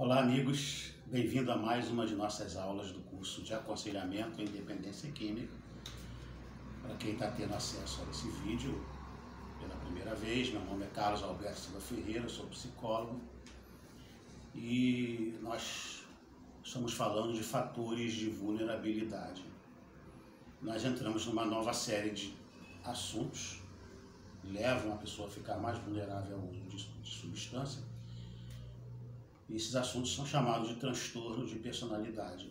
Olá, amigos. Bem-vindo a mais uma de nossas aulas do curso de Aconselhamento em Dependência Química. Para quem está tendo acesso a esse vídeo pela primeira vez, meu nome é Carlos Alberto Silva Ferreira, sou psicólogo e nós estamos falando de fatores de vulnerabilidade. Nós entramos numa nova série de assuntos que levam a pessoa a ficar mais vulnerável ao uso de substância. Esses assuntos são chamados de transtorno de personalidade.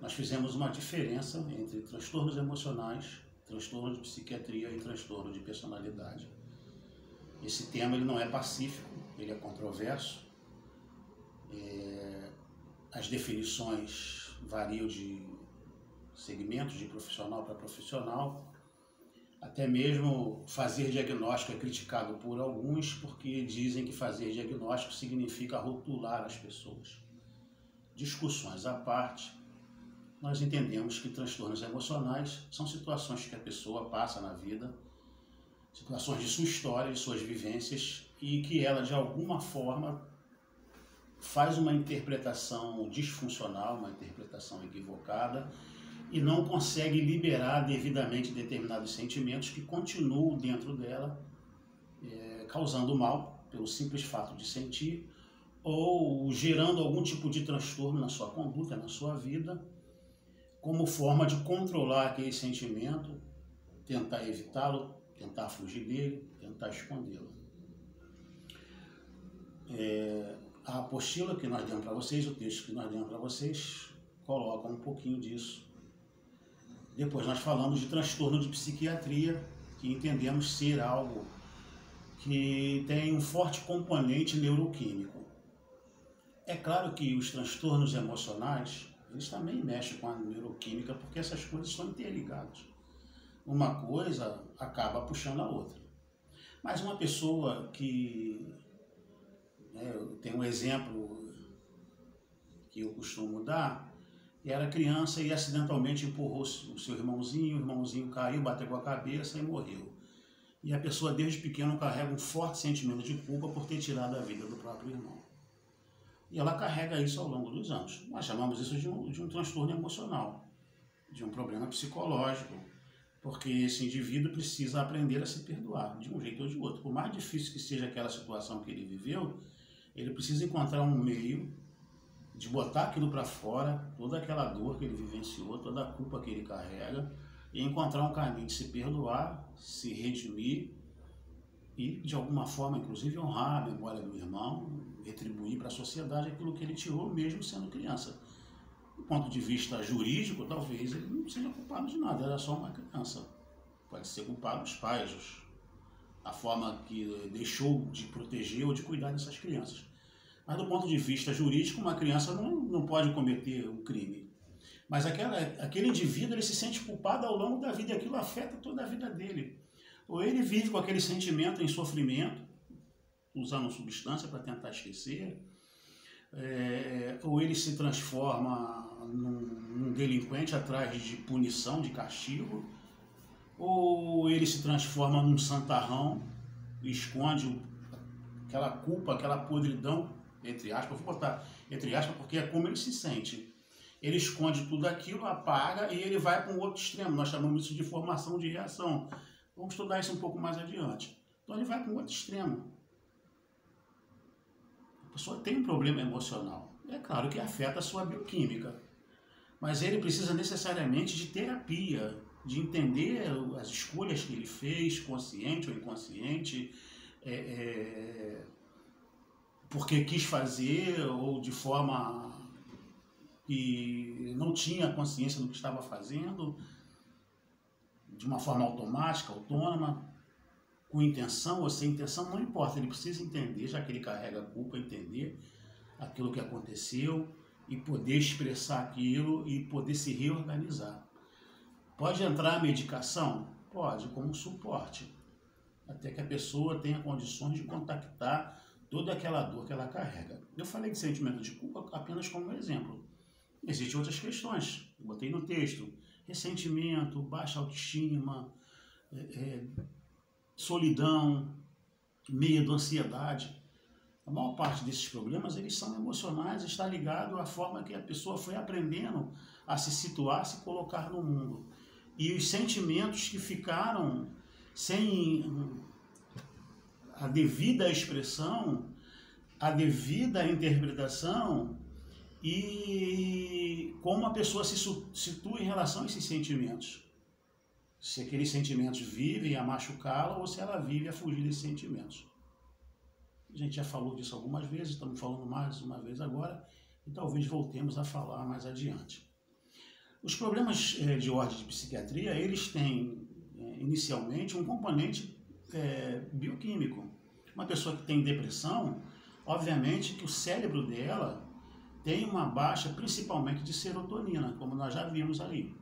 Nós fizemos uma diferença entre transtornos emocionais, transtorno de psiquiatria e transtorno de personalidade. Esse tema ele não é pacífico, ele é controverso. As definições variam de segmentos de profissional para profissional. Até mesmo fazer diagnóstico é criticado por alguns porque dizem que fazer diagnóstico significa rotular as pessoas. Discussões à parte, nós entendemos que transtornos emocionais são situações que a pessoa passa na vida, situações de sua história, de suas vivências, e que ela, de alguma forma, faz uma interpretação disfuncional, uma interpretação equivocada, e não consegue liberar devidamente determinados sentimentos que continuam dentro dela, causando mal pelo simples fato de sentir, ou gerando algum tipo de transtorno na sua conduta, na sua vida, como forma de controlar aquele sentimento, tentar evitá-lo, tentar fugir dele, tentar escondê-lo. A apostila que nós demos para vocês, o texto que nós demos para vocês, coloca um pouquinho disso. Depois nós falamos de transtorno de psiquiatria, que entendemos ser algo que tem um forte componente neuroquímico. É claro que os transtornos emocionais, eles também mexem com a neuroquímica, porque essas coisas estão interligadas. Uma coisa acaba puxando a outra. Mas uma pessoa que... tem um exemplo que eu costumo dar. Era criança e acidentalmente empurrou o seu irmãozinho, o irmãozinho caiu, bateu com a cabeça e morreu. E a pessoa desde pequeno carrega um forte sentimento de culpa por ter tirado a vida do próprio irmão. E ela carrega isso ao longo dos anos. Nós chamamos isso de um transtorno emocional, de um problema psicológico, porque esse indivíduo precisa aprender a se perdoar, de um jeito ou de outro. Por mais difícil que seja aquela situação que ele viveu, ele precisa encontrar um meio de botar aquilo para fora, toda aquela dor que ele vivenciou, toda a culpa que ele carrega, e encontrar um caminho de se perdoar, se redimir e, de alguma forma, inclusive, honrar a memória do irmão, retribuir para a sociedade aquilo que ele tirou, mesmo sendo criança. Do ponto de vista jurídico, talvez ele não seja culpado de nada, era só uma criança. Pode ser culpado os pais, a forma que deixou de proteger ou de cuidar dessas crianças. Mas do ponto de vista jurídico, uma criança não pode cometer um crime. Mas aquele indivíduo ele se sente culpado ao longo da vida e aquilo afeta toda a vida dele. Ou ele vive com aquele sentimento em sofrimento, usando substância para tentar esquecer, ou ele se transforma num delinquente atrás de punição, de castigo, ou ele se transforma num santarrão e esconde aquela culpa, aquela podridão, entre aspas, vou botar entre aspas porque é como ele se sente. Ele esconde tudo aquilo, apaga e ele vai para um outro extremo. Nós chamamos isso de formação de reação. Vamos estudar isso um pouco mais adiante. Então ele vai para um outro extremo. A pessoa tem um problema emocional. É claro que afeta a sua bioquímica. Mas ele precisa necessariamente de terapia, de entender as escolhas que ele fez, consciente ou inconsciente, porque quis fazer ou de forma que não tinha consciência do que estava fazendo, de uma forma automática, autônoma, com intenção ou sem intenção, não importa, ele precisa entender, já que ele carrega a culpa, entender aquilo que aconteceu e poder expressar aquilo e poder se reorganizar. Pode entrar a medicação? Pode, como suporte, até que a pessoa tenha condições de contactar toda aquela dor que ela carrega. Eu falei de sentimento de culpa apenas como exemplo. Existem outras questões, eu botei no texto: ressentimento, baixa autoestima, solidão, medo, ansiedade. A maior parte desses problemas, eles são emocionais, está ligado à forma que a pessoa foi aprendendo a se situar, se colocar no mundo. E os sentimentos que ficaram sem a devida expressão, a devida interpretação e como a pessoa se situa em relação a esses sentimentos. Se aqueles sentimentos vivem a machucá-la ou se ela vive a fugir desses sentimentos. A gente já falou disso algumas vezes, estamos falando mais uma vez agora e talvez voltemos a falar mais adiante. Os problemas de ordem de psiquiatria, eles têm inicialmente um componente bioquímico. Uma pessoa que tem depressão, obviamente que o cérebro dela tem uma baixa principalmente de serotonina, como nós já vimos aí.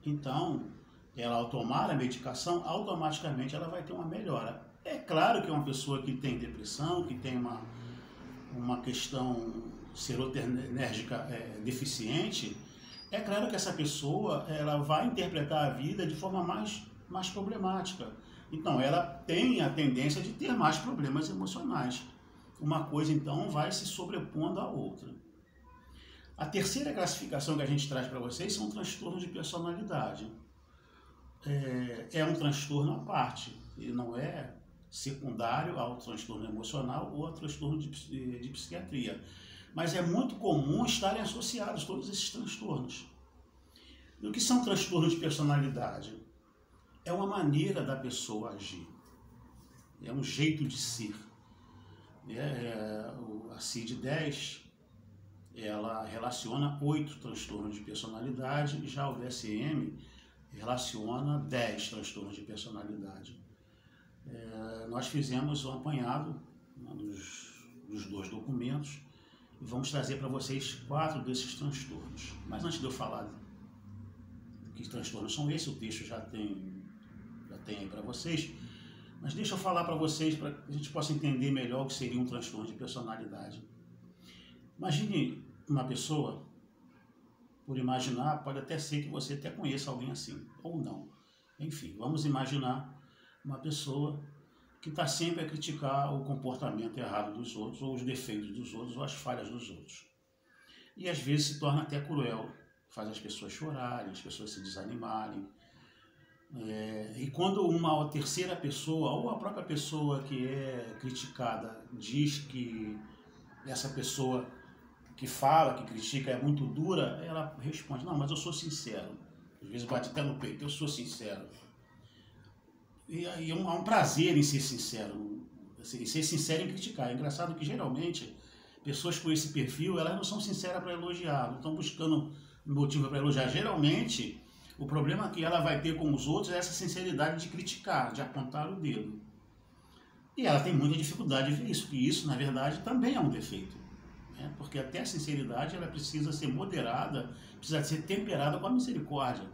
Então, ela ao tomar a medicação, automaticamente ela vai ter uma melhora. É claro que uma pessoa que tem depressão, que tem uma questão serotonérgica deficiente, é claro que essa pessoa ela vai interpretar a vida de forma mais problemática. Então, ela tem a tendência de ter mais problemas emocionais. Uma coisa, então, vai se sobrepondo à outra. A terceira classificação que a gente traz para vocês são transtornos de personalidade. É um transtorno à parte, ele não é secundário ao transtorno emocional ou ao transtorno de psiquiatria. Mas é muito comum estarem associados todos esses transtornos. E o que são transtornos de personalidade? É uma maneira da pessoa agir, é um jeito de ser. A CID-10, ela relaciona 8 transtornos de personalidade, já o DSM relaciona 10 transtornos de personalidade. Nós fizemos um apanhado dos 2 documentos e vamos trazer para vocês 4 desses transtornos. Mas antes de eu falar que transtornos são esses, o texto já tem aí para vocês, mas deixa eu falar para vocês para que a gente possa entender melhor o que seria um transtorno de personalidade. Imagine uma pessoa, por imaginar, pode até ser que você até conheça alguém assim, ou não. Enfim, vamos imaginar uma pessoa que está sempre a criticar o comportamento errado dos outros, ou os defeitos dos outros, ou as falhas dos outros. E às vezes se torna até cruel, faz as pessoas chorarem, as pessoas se desanimarem. E quando uma terceira pessoa, ou a própria pessoa que é criticada, diz que essa pessoa que fala, que critica é muito dura, ela responde, não, mas eu sou sincero. Às vezes bate até no peito, eu sou sincero. E aí há um prazer em ser sincero, em ser sincero em criticar. É engraçado que geralmente pessoas com esse perfil, elas não são sinceras para elogiar, não estão buscando motivo para elogiar. Geralmente, o problema que ela vai ter com os outros é essa sinceridade de criticar, de apontar o dedo. E ela tem muita dificuldade de ver isso, porque isso, na verdade, também é um defeito. Porque até a sinceridade ela precisa ser moderada, precisa ser temperada com a misericórdia,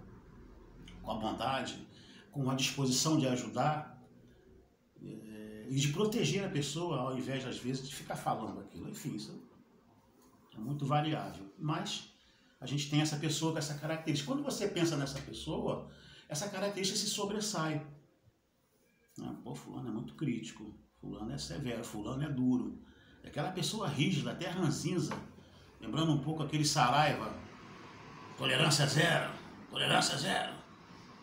com a bondade, com a disposição de ajudar e de proteger a pessoa, ao invés, às vezes, de ficar falando aquilo. Enfim, isso é muito variável. Mas a gente tem essa pessoa com essa característica. Quando você pensa nessa pessoa, essa característica se sobressai. Pô, fulano é muito crítico, fulano é severo, fulano é duro. É aquela pessoa rígida, até ranzinza, lembrando um pouco aquele Saraiva, tolerância zero, tolerância zero.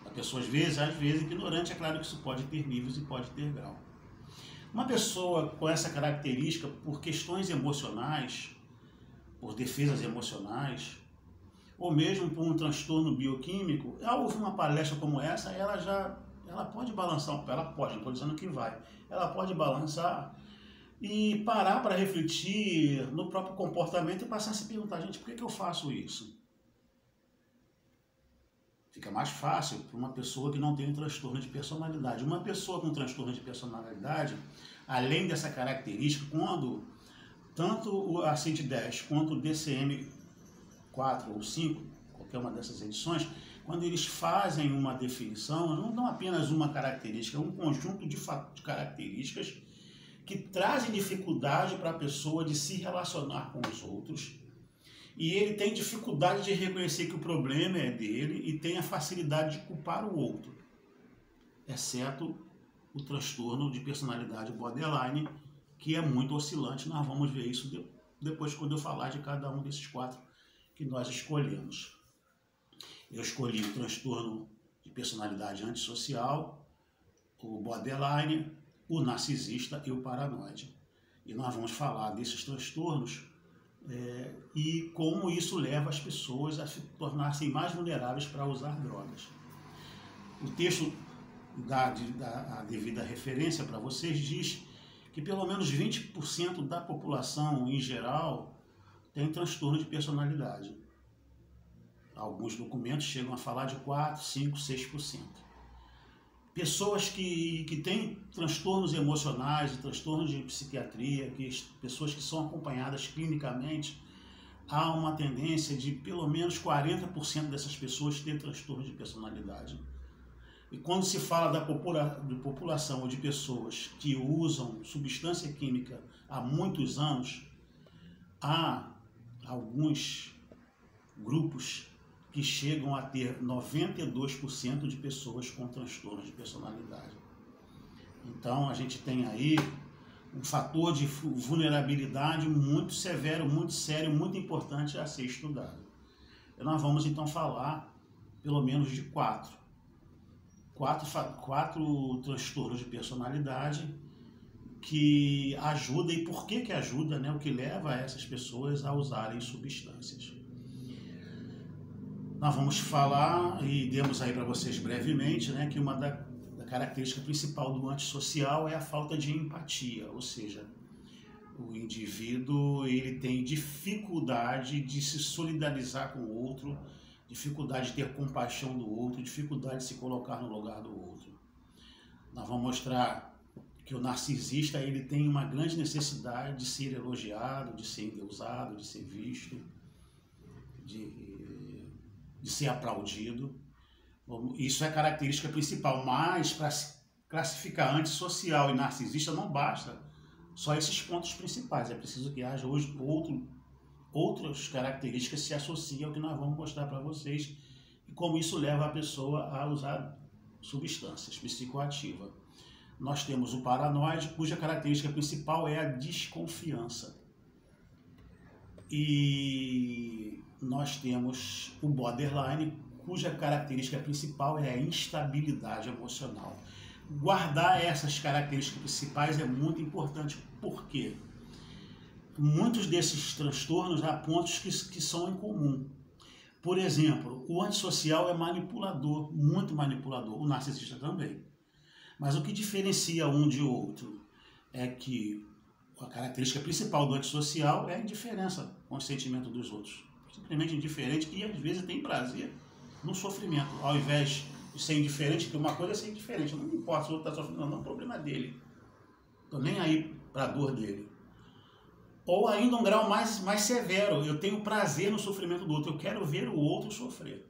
A pessoa, às vezes, ignorante, é claro que isso pode ter níveis e pode ter grau. Uma pessoa com essa característica, por questões emocionais, por defesas emocionais, ou mesmo por um transtorno bioquímico, ao ouvir uma palestra como essa, ela pode balançar, ela pode, não estou dizendo que vai, ela pode balançar e parar para refletir no próprio comportamento e passar a se perguntar, gente, por que eu faço isso? Fica mais fácil para uma pessoa que não tem um transtorno de personalidade. Uma pessoa com transtorno de personalidade, além dessa característica, quando tanto a CID-10 quanto o DSM-4 ou 5, qualquer uma dessas edições, quando eles fazem uma definição, não dão apenas uma característica, é um conjunto de características que trazem dificuldade para a pessoa de se relacionar com os outros, e ele tem dificuldade de reconhecer que o problema é dele e tem a facilidade de culpar o outro, exceto o transtorno de personalidade borderline, que é muito oscilante. Nós vamos ver isso depois quando eu falar de cada um desses 4 que nós escolhemos. Eu escolhi o transtorno de personalidade antissocial, o borderline, o narcisista e o paranoide. E nós vamos falar desses transtornos e como isso leva as pessoas a se tornar-se mais vulneráveis para usar drogas. O texto da devida referência para vocês diz que pelo menos 20% da população em geral tem transtorno de personalidade. Alguns documentos chegam a falar de 4, 5, 6%. Pessoas que têm transtornos emocionais e transtornos de psiquiatria, pessoas que são acompanhadas clinicamente, há uma tendência de pelo menos 40% dessas pessoas ter transtorno de personalidade. E quando se fala de população ou de pessoas que usam substância química há muitos anos, há alguns grupos que chegam a ter 92% de pessoas com transtorno de personalidade. Então a gente tem aí um fator de vulnerabilidade muito severo, muito sério, muito importante a ser estudado. E nós vamos então falar pelo menos de 4 transtornos de personalidade que ajudam. E por que ajuda, né? O que leva essas pessoas a usarem substâncias. Nós vamos falar, e demos aí para vocês brevemente, né, que uma da característica principal do antissocial é a falta de empatia, ou seja, o indivíduo ele tem dificuldade de se solidarizar com o outro, dificuldade de ter compaixão do outro, dificuldade de se colocar no lugar do outro. Nós vamos mostrar que o narcisista ele tem uma grande necessidade de ser elogiado, de ser endeusado, de ser visto, de ser aplaudido. Isso é a característica principal, mas para se classificar antissocial e narcisista não basta só esses pontos principais, é preciso que haja hoje outras características que se associam ao que nós vamos mostrar para vocês e como isso leva a pessoa a usar substâncias psicoativas. Nós temos o paranoide, cuja característica principal é a desconfiança. E nós temos o borderline, cuja característica principal é a instabilidade emocional. Guardar essas características principais é muito importante, porque muitos desses transtornos há pontos que são em comum. Por exemplo, o antissocial é manipulador, muito manipulador, o narcisista também. Mas o que diferencia um de outro é que a característica principal do antissocial é a indiferença com o sentimento dos outros. Simplesmente indiferente e às vezes tem prazer no sofrimento, ao invés de ser indiferente, porque uma coisa é ser indiferente, não me importa se o outro está sofrendo, não é um problema dele. Estou nem aí para a dor dele. Ou ainda um grau mais severo, eu tenho prazer no sofrimento do outro, eu quero ver o outro sofrer.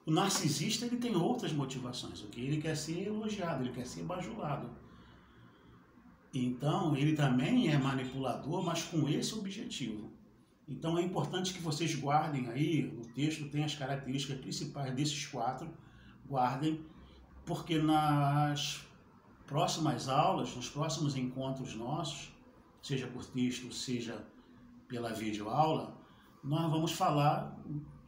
O narcisista ele tem outras motivações, okay? Ele quer ser elogiado, ele quer ser bajulado. Então ele também é manipulador, mas com esse objetivo. Então é importante que vocês guardem aí, no texto tem as características principais desses 4, guardem, porque nas próximas aulas, nos próximos encontros nossos, seja por texto, seja pela videoaula, nós vamos falar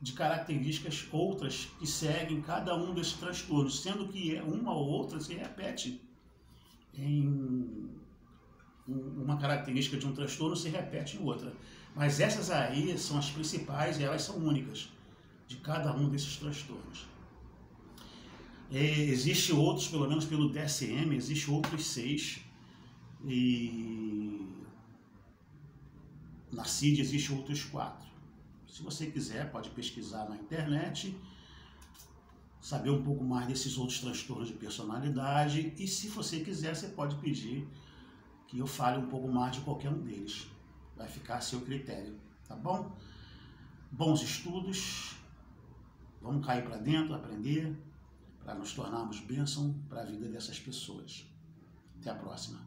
de características outras que seguem cada um desses transtornos, sendo que uma ou outra se repete em uma característica de um transtorno se repete em outra. Mas essas aí são as principais e elas são únicas de cada um desses transtornos. Existem outros, pelo menos pelo DSM, existem outros 6. E na CID existem outros 4. Se você quiser, pode pesquisar na internet, saber um pouco mais desses outros transtornos de personalidade. E se você quiser, você pode pedir que eu fale um pouco mais de qualquer um deles. Vai ficar a seu critério, tá bom? Bons estudos, vamos cair para dentro, aprender, para nos tornarmos bênção para a vida dessas pessoas. Até a próxima.